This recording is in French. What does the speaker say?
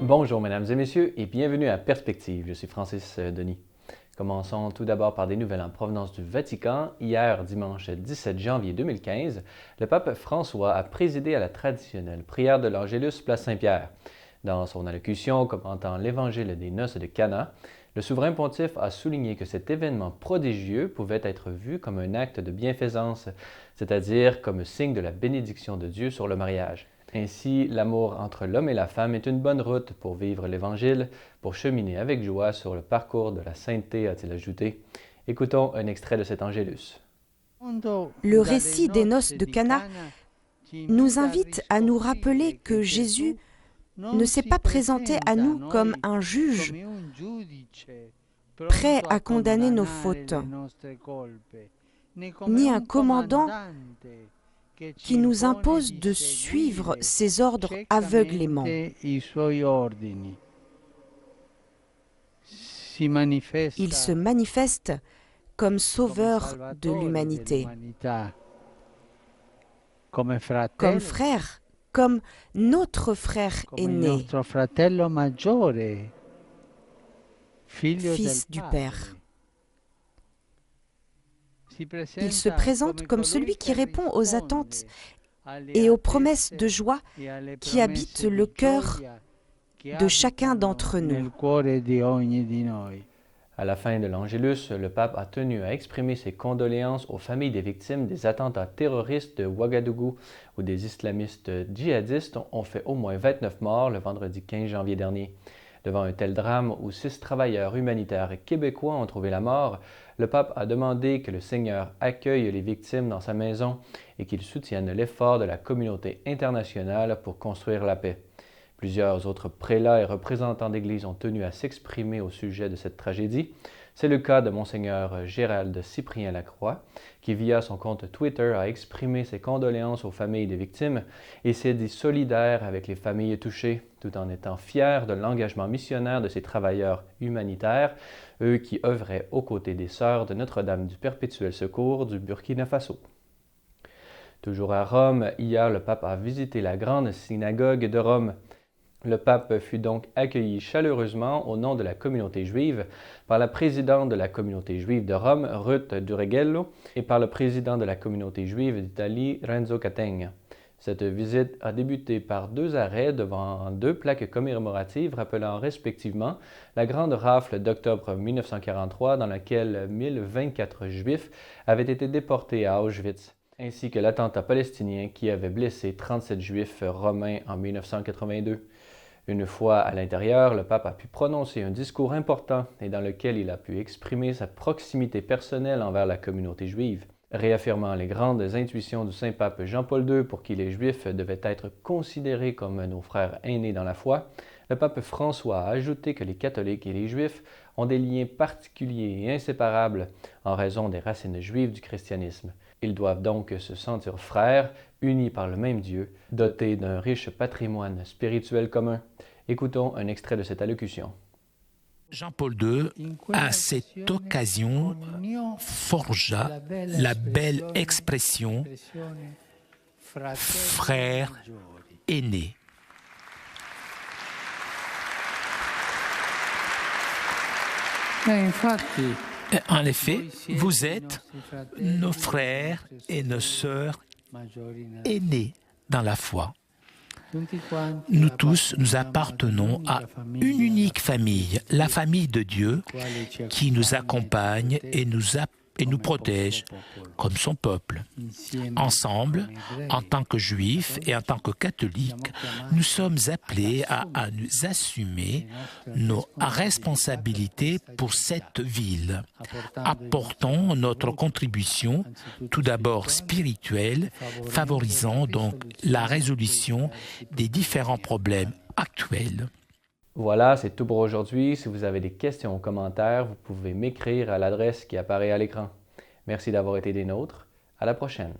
Bonjour mesdames et messieurs et bienvenue à Perspective. Je suis Francis Denis. Commençons tout d'abord par des nouvelles en provenance du Vatican. Hier, dimanche 17 janvier 2015, le pape François a présidé à la traditionnelle prière de l'Angélus place Saint-Pierre. Dans son allocution commentant l'évangile des noces de Cana, le souverain pontife a souligné que cet événement prodigieux pouvait être vu comme un acte de bienfaisance, c'est-à-dire comme signe de la bénédiction de Dieu sur le mariage. Ainsi, l'amour entre l'homme et la femme est une bonne route pour vivre l'Évangile, pour cheminer avec joie sur le parcours de la sainteté, a-t-il ajouté. Écoutons un extrait de cet Angélus. Le récit des noces de Cana nous invite à nous rappeler que Jésus ne s'est pas présenté à nous comme un juge prêt à condamner nos fautes, ni un commandant qui nous impose de suivre ses ordres aveuglément. Il se manifeste comme sauveur de l'humanité, comme frère, comme notre frère aîné, fils du Père. Il se présente comme celui qui répond aux attentes et aux promesses de joie qui habitent le cœur de chacun d'entre nous. À la fin de l'Angélus, le pape a tenu à exprimer ses condoléances aux familles des victimes des attentats terroristes de Ouagadougou où des islamistes djihadistes ont fait au moins 29 morts le vendredi 15 janvier dernier. Devant un tel drame où 6 travailleurs humanitaires québécois ont trouvé la mort, le pape a demandé que le Seigneur accueille les victimes dans sa maison et qu'il soutienne l'effort de la communauté internationale pour construire la paix. Plusieurs autres prélats et représentants d'Église ont tenu à s'exprimer au sujet de cette tragédie. C'est le cas de Monseigneur Gérald Cyprien Lacroix, qui via son compte Twitter a exprimé ses condoléances aux familles des victimes et s'est dit solidaire avec les familles touchées, tout en étant fier de l'engagement missionnaire de ces travailleurs humanitaires, eux qui œuvraient aux côtés des Sœurs de Notre-Dame du Perpétuel Secours du Burkina Faso. Toujours à Rome, hier, le pape a visité la grande synagogue de Rome. Le pape fut donc accueilli chaleureusement au nom de la communauté juive par la présidente de la communauté juive de Rome, Ruth Dureghello, et par le président de la communauté juive d'Italie, Renzo Cattegna. Cette visite a débuté par 2 arrêts devant 2 plaques commémoratives rappelant respectivement la grande rafle d'octobre 1943 dans laquelle 1024 Juifs avaient été déportés à Auschwitz, ainsi que l'attentat palestinien qui avait blessé 37 Juifs romains en 1982. Une fois à l'intérieur, le pape a pu prononcer un discours important et dans lequel il a pu exprimer sa proximité personnelle envers la communauté juive, réaffirmant les grandes intuitions du Saint-Pape Jean-Paul II pour qui les Juifs devaient être considérés comme nos frères aînés dans la foi. Le pape François a ajouté que les catholiques et les Juifs ont des liens particuliers et inséparables en raison des racines juives du christianisme. Ils doivent donc se sentir frères, unis par le même Dieu, dotés d'un riche patrimoine spirituel commun. Écoutons un extrait de cette allocution. Jean-Paul II, à cette occasion, forgea la belle expression « frère aîné ». En effet, vous êtes nos frères et nos sœurs aînés dans la foi. Nous tous, nous appartenons à une unique famille, la famille de Dieu, qui nous accompagne et nous protège comme son peuple. Ensemble, en tant que juifs et en tant que catholiques, nous sommes appelés à nous assumer nos responsabilités pour cette ville. Apportons notre contribution, tout d'abord spirituelle, favorisant donc la résolution des différents problèmes actuels. Voilà, c'est tout pour aujourd'hui. Si vous avez des questions ou commentaires, vous pouvez m'écrire à l'adresse qui apparaît à l'écran. Merci d'avoir été des nôtres. À la prochaine.